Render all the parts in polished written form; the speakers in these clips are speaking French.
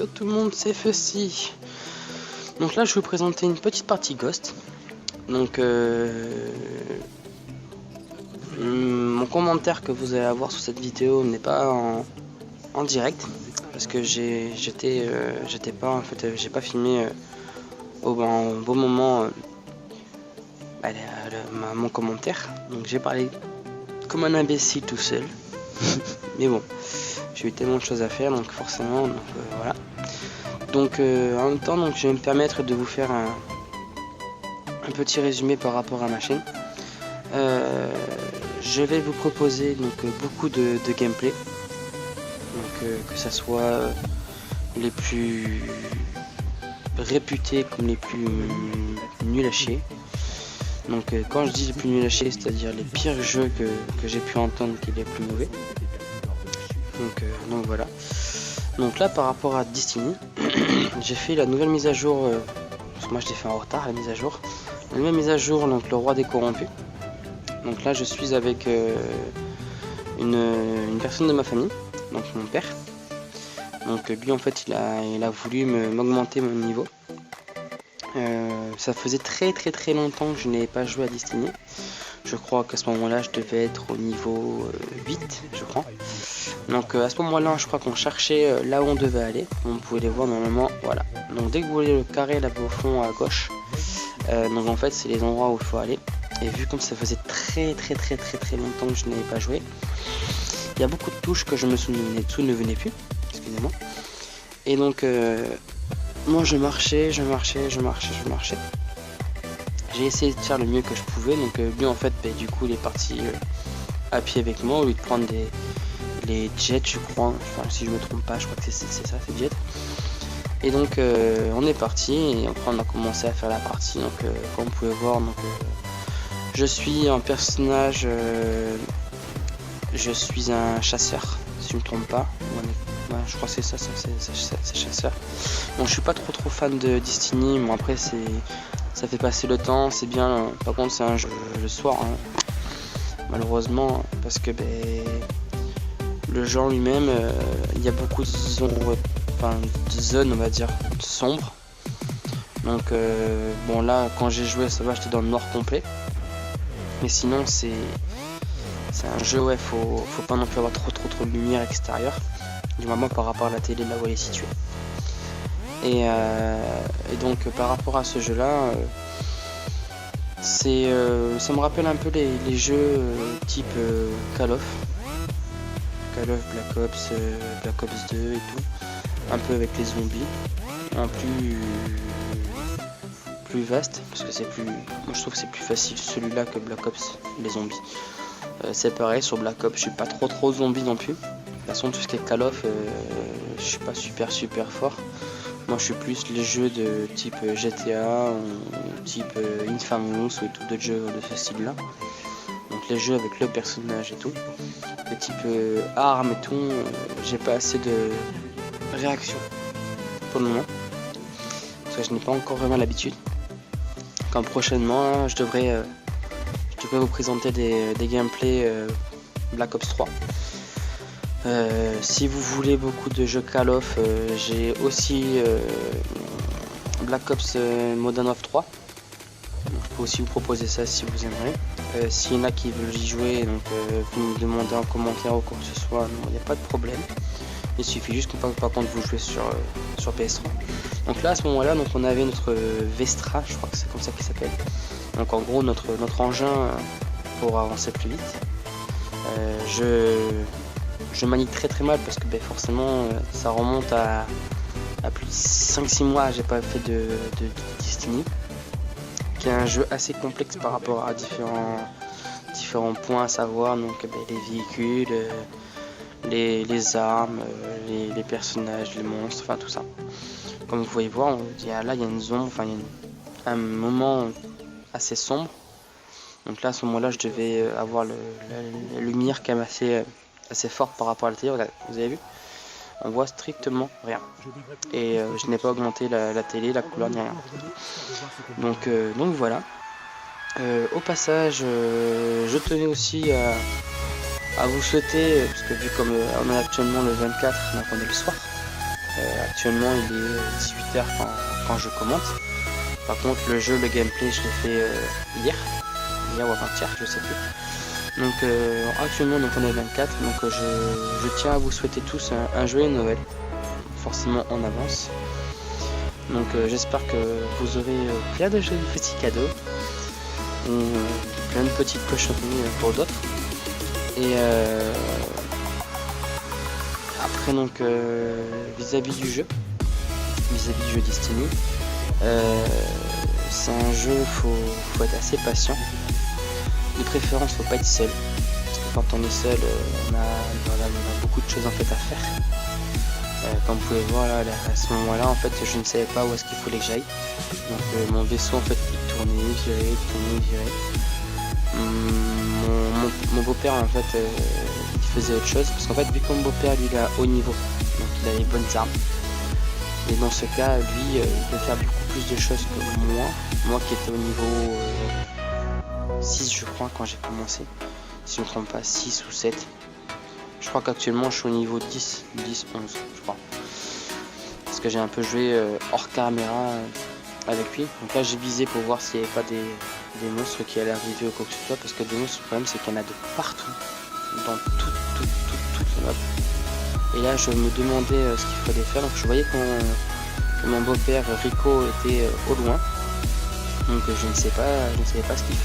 Yo tout le monde, c'est Fussy. Donc là je vais vous présenter une petite partie Ghost. Donc mon commentaire que vous allez avoir sur cette vidéo n'est pas en direct parce que j'étais pas, en fait j'ai pas filmé au bon moment mon commentaire. Donc j'ai parlé comme un imbécile tout seul. Mais bon, j'ai eu tellement de choses à faire, donc forcément, voilà. Donc en même temps, donc, je vais me permettre de vous faire un petit résumé par rapport à ma chaîne. Je vais vous proposer donc beaucoup de gameplay, donc que ça soit les plus réputés comme les plus nuls à chier. Donc quand je dis les plus nuls à chier, c'est-à-dire les pires jeux que j'ai pu entendre qui est les plus mauvais. Donc voilà. Donc là par rapport à Destiny, j'ai fait la nouvelle mise à jour, parce que moi je l'ai fait en retard la mise à jour. La nouvelle mise à jour, donc le roi des corrompus. Donc là je suis avec une personne de ma famille, donc mon père. Donc lui en fait il a voulu m'augmenter mon niveau. Ça faisait très longtemps que je n'avais pas joué à Destiny. Je crois qu'à ce moment là je devais être au niveau 8 je crois. Donc à ce moment là je crois qu'on cherchait là où on devait aller. On pouvait les voir normalement, voilà. Donc dès que vous voyez le carré là-bas au fond à gauche, donc en fait c'est les endroits où il faut aller. Et vu comme ça faisait très longtemps que je n'avais pas joué, il y a beaucoup de touches que je me souvenais, tout ne venait plus, excusez-moi. Et donc moi je marchais. J'ai essayé de faire le mieux que je pouvais. Donc lui en fait du coup il est parti à pied avec moi au lieu de prendre les jets, je crois, enfin, si je me trompe pas, je crois que c'est ça, c'est jet. Et donc on est parti et après on a commencé à faire la partie. Donc comme vous pouvez voir, donc je suis un personnage, je suis un chasseur si je me trompe pas. Ouais, je crois que c'est ça, c'est chasseur. Bon, je suis pas trop fan de Destiny, mais après ça fait passer le temps, c'est bien. Par contre c'est un jeu le soir, hein, malheureusement, parce que le genre lui-même, il y a beaucoup de zones, on va dire, sombres. Donc bon là quand j'ai joué ça va, j'étais dans le noir complet. Mais sinon c'est un jeu, ouais, faut pas non plus avoir trop de lumière extérieure. Du moment par rapport à la télé là où elle est située. Et donc par rapport à ce jeu là, ça me rappelle un peu les jeux type Call of, Black Ops 2 et tout, un peu avec les zombies, en plus vaste, parce que c'est plus, moi je trouve que c'est plus facile celui-là que Black Ops, les zombies. C'est pareil sur Black Ops, je suis pas trop zombie non plus. De toute façon tout ce qui est Call of, je suis pas super fort. Moi je suis plus les jeux de type GTA ou type Infamous ou tout d'autres jeux de ce style là. Donc les jeux avec le personnage et tout. Le type armes et tout, j'ai pas assez de réaction pour le moment. Parce que je n'ai pas encore vraiment l'habitude. Quand prochainement je devrais vous présenter des gameplays Black Ops 3. Si vous voulez beaucoup de jeux Call of, j'ai aussi Black Ops Modern Warfare 3. Donc, je peux aussi vous proposer ça si vous aimeriez. S'il y en a qui veulent y jouer, donc vous me demandez en commentaire ou quoi que ce soit, il n'y a pas de problème. Il suffit juste qu'on par contre vous jouez sur PS3. Donc là à ce moment là, donc on avait notre Vestra, je crois que c'est comme ça qu'il s'appelle. Donc en gros notre engin pour avancer plus vite. Je manie très mal parce que forcément ça remonte à plus de 5-6 mois j'ai pas fait de Destiny, qui est un jeu assez complexe par rapport à différents points à savoir, donc les véhicules, les armes, les personnages, les monstres, enfin tout ça. Comme vous pouvez voir, là il y a une zone, enfin il y a un moment assez sombre. Donc là à ce moment là je devais avoir la lumière quand même assez forte par rapport à la télé. Regardez, vous avez vu, on voit strictement rien. Et je n'ai pas augmenté la télé, la couleur ni rien. Donc voilà. Au passage, je tenais aussi à vous souhaiter, parce que vu comme on est actuellement le 24, donc on est le soir, Actuellement il est 18 h quand je commente. Par contre le jeu, le gameplay je l'ai fait hier ou avant-hier, je sais plus. Donc actuellement donc on est 24, donc je tiens à vous souhaiter tous un joyeux Noël, forcément en avance. Donc j'espère que vous aurez plein de jolis petits cadeaux, plein de petites cochonneries pour d'autres. Et après donc vis-à-vis du jeu Destiny, c'est un jeu, faut être assez patient. De préférence faut pas être seul, parce que quand on est seul on a beaucoup de choses en fait à faire. Comme vous pouvez voir là, à ce moment là en fait je ne savais pas où est-ce qu'il fallait que j'aille. Donc mon vaisseau en fait il tournait, virait. Mon beau-père en fait il faisait autre chose, parce qu'en fait vu que mon beau-père lui il est à haut niveau, donc il a les bonnes armes. Et dans ce cas lui il peut faire beaucoup plus de choses que moi qui étais au niveau 6 je crois quand j'ai commencé, si je ne me trompe pas, 6 ou 7. Je crois qu'actuellement je suis au niveau 10, 11 je crois, parce que j'ai un peu joué hors caméra avec lui. Donc là j'ai visé pour voir s'il n'y avait pas des monstres qui allaient arriver ou quoi que ce soit, parce que des monstres, le problème c'est qu'il y en a de partout, dans toute la map. Et là je me demandais ce qu'il fallait faire, donc je voyais que mon beau-père Rico était au loin, donc je ne savais pas ce qu'il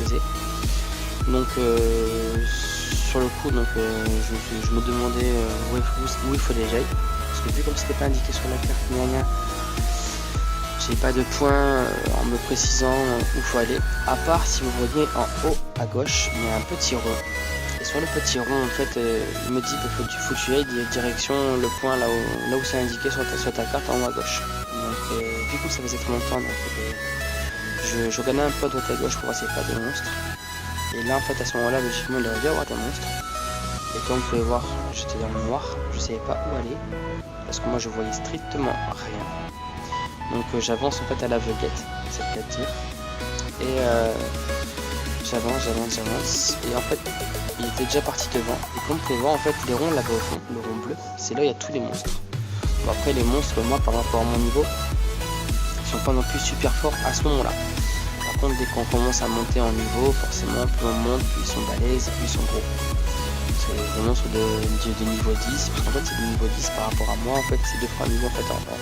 faisait. Donc sur le coup donc je me demandais où il fallait que j'aille, parce que vu comme c'était pas indiqué sur la carte, j'ai pas de point en me précisant où il faut aller, à part si vous voyez en haut à gauche il y a un petit rond, et sur le petit rond en fait il me dit qu'il faut que tu ailles direction le point là où c'est indiqué sur ta carte en haut à gauche. Donc du coup ça faisait trop longtemps, donc je regardais un peu à droite à gauche pour essayer de faire des monstres. Et là en fait à ce moment là logiquement il aurait dû avoir des monstres, et comme vous pouvez voir j'étais dans le noir, je savais pas où aller parce que moi je voyais strictement rien. Donc j'avance en fait à l'aveuglette, c'est-à-dire, et j'avance, et en fait il était déjà parti devant. Et comme vous pouvez voir en fait les ronds là-bas au fond, le rond bleu, c'est là où il y a tous les monstres. Bon, après les monstres, moi par rapport à mon niveau, ils sont pas non plus super forts à ce moment là. Par contre dès qu'on commence à monter en niveau, forcément plus on monte, plus ils sont balèzes et plus ils sont gros. C'est des monstres de niveau 10, parce qu'en fait c'est du niveau 10 par rapport à moi, en fait c'est 2 fois un niveau en fait avant.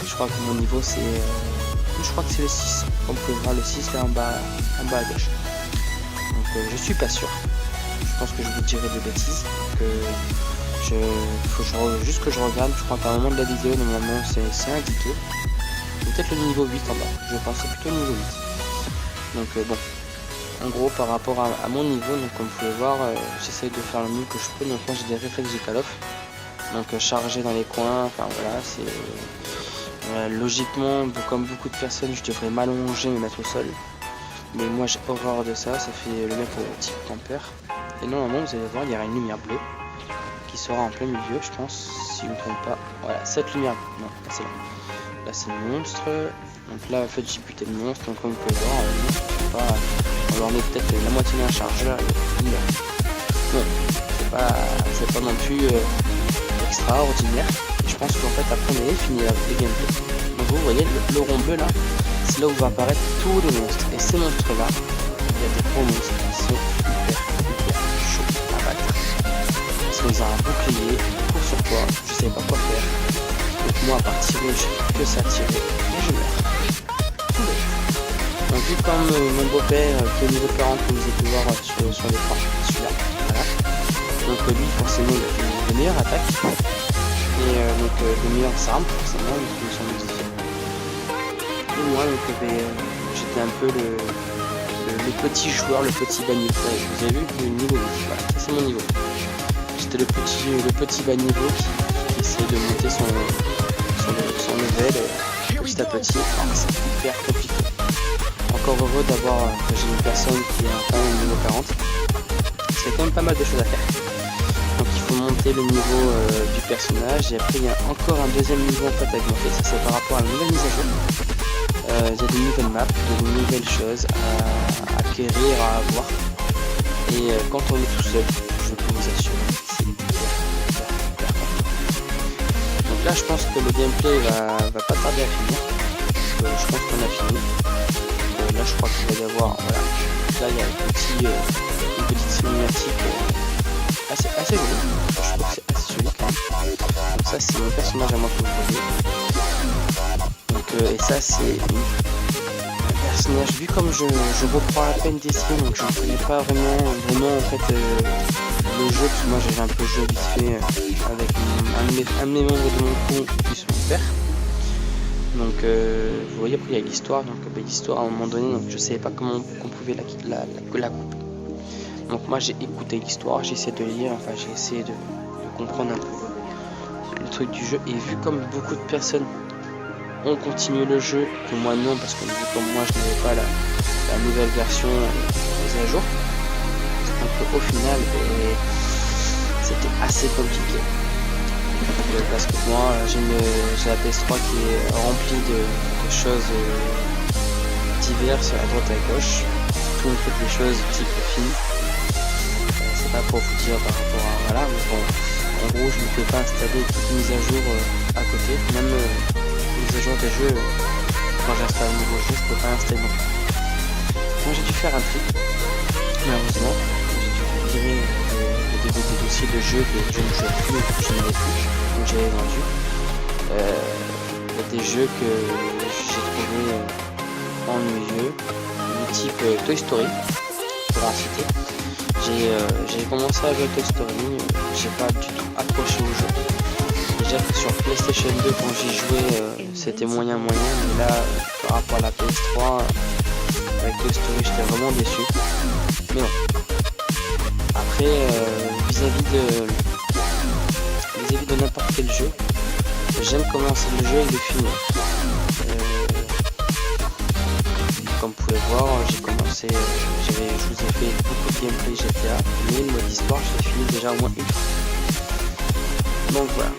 Je crois que mon niveau c'est le 6, comme vous pouvez voir le 6 là en bas à gauche. Donc je suis pas sûr, je pense que je vous dirai des bêtises, juste que je regarde. Je crois qu'à un moment de la vidéo normalement c'est indiqué, peut-être le niveau 8 en bas, je pense que c'est plutôt le niveau 8. Donc bon, en gros par rapport à mon niveau, donc comme vous pouvez voir j'essaye de faire le mieux que je peux. Donc moi j'ai des réflexes de Call of, donc charger dans les coins, enfin voilà, c'est logiquement comme beaucoup de personnes je devrais m'allonger, me mettre au sol, mais moi j'ai horreur de ça, ça fait le mec type campeur. Et normalement vous allez voir il y aura une lumière bleue qui sera en plein milieu, je pense, si je ne me trompe pas. Voilà, cette lumière, non, là c'est là c'est le monstre. Donc là en fait j'ai buté le monstre, donc comme vous pouvez voir on leur met peut-être la moitié d'un chargeur et il meurt. Bon, c'est pas non plus extraordinaire. Et je pense qu'en fait après on est fini les gameplay. Donc vous voyez le rond bleu là, c'est là où va apparaître tous les monstres. Et ces monstres là, il y a des gros monstres qui sont hyper chauds à battre. Parce qu'ils ont un bouclier, ils courent sur toi, je sais pas quoi faire. Donc moi à part tirer, je fais que ça tirer et je meurs. Donc vu comme mon beau-père qui est au niveau 40 comme vous avez pu voir sur l'écran, celui-là, voilà. Donc lui forcément il a de meilleures attaques. Et donc les meilleures armes forcément ils sont modifiés. Et moi donc j'étais un peu le petit joueur, le petit bas niveau. Vous avez vu le niveau 8, voilà, ça c'est mon niveau. J'étais le petit bas niveau qui essaie de monter son level petit à petit. C'est hyper compliqué. Encore heureux d'avoir que j'ai une personne qui est un niveau 40. C'est quand même pas mal de choses à faire. Donc il faut monter le niveau du personnage, et après il y a encore un deuxième niveau en fait à augmenter. Ça c'est par rapport à une nouvelle mise à jour. Il y a des nouvelles maps, de nouvelles choses à acquérir, à avoir. Et quand on est tout seul, je peux vous assurer, c'est hyper compliqué. là je pense que le gameplay va pas tarder à finir. Je pense qu'on a fini. Là je crois qu'il va y avoir, voilà, là il y a une petite cinématique assez jolie. Je trouve que c'est assez joli quand même. Donc ça c'est mon personnage à moi que vous voyez. Donc et ça c'est un personnage, vu comme je reprends à peine des skins, donc je ne connais pas vraiment en fait le jeu, parce que moi j'ai un peu joué vite fait avec un de mes membres de mon crew qui sont père. Donc vous voyez, après il y a l'histoire, donc l'histoire à un moment donné, donc je savais pas comment on pouvait la couper. Donc moi j'ai écouté l'histoire, j'ai essayé de lire, enfin j'ai essayé de comprendre un peu le truc du jeu, et vu comme beaucoup de personnes ont continué le jeu, que moi non, parce que vu comme moi je n'avais pas la nouvelle version mise à jour, donc au final c'était assez compliqué. Parce que moi j'ai la PS3 qui est remplie de choses diverses à droite et à gauche, tout des choses type film. C'est pas pour vous dire par rapport à voilà, mais bon, en gros je ne peux pas installer toute mise à jour à côté, même mise à jour des jeux, quand j'installe un nouveau jeu je peux pas l'installer non plus. Moi j'ai dû faire un tri, malheureusement, j'ai dû virer des dossiers de jeux que je ne jouais plus, que je n'avais plus, donc j'avais vendu. Il y a des jeux que j'ai trouvé ennuyeux, du type Toy Story, pour en citer. J'ai commencé à jouer à Toy Story, j'ai pas du tout accroché au jeu. Déjà que sur PlayStation 2 quand j'y jouais c'était moyen, mais là par rapport à la PS3 avec Toy Story j'étais vraiment déçu. Mais bon, après vis-à-vis de n'importe quel jeu, j'aime commencer le jeu et le finir. Comme vous pouvez voir, j'ai commencé, je vous ai fait beaucoup de gameplay GTA, mais le mode histoire, je l'ai fini déjà au moins une fois. Donc voilà.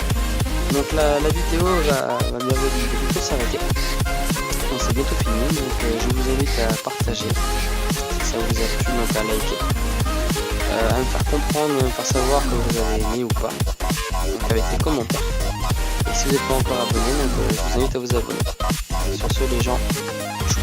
Donc la vidéo va bientôt s'arrêter. Donc c'est bientôt fini, donc je vous invite à partager si ça vous a plu, donc à liker, à me faire comprendre, à me faire savoir que vous avez aimé ou pas, donc avec des commentaires. Et si vous n'êtes pas encore abonné, donc je vous invite à vous abonner. Sur ce les gens, je vous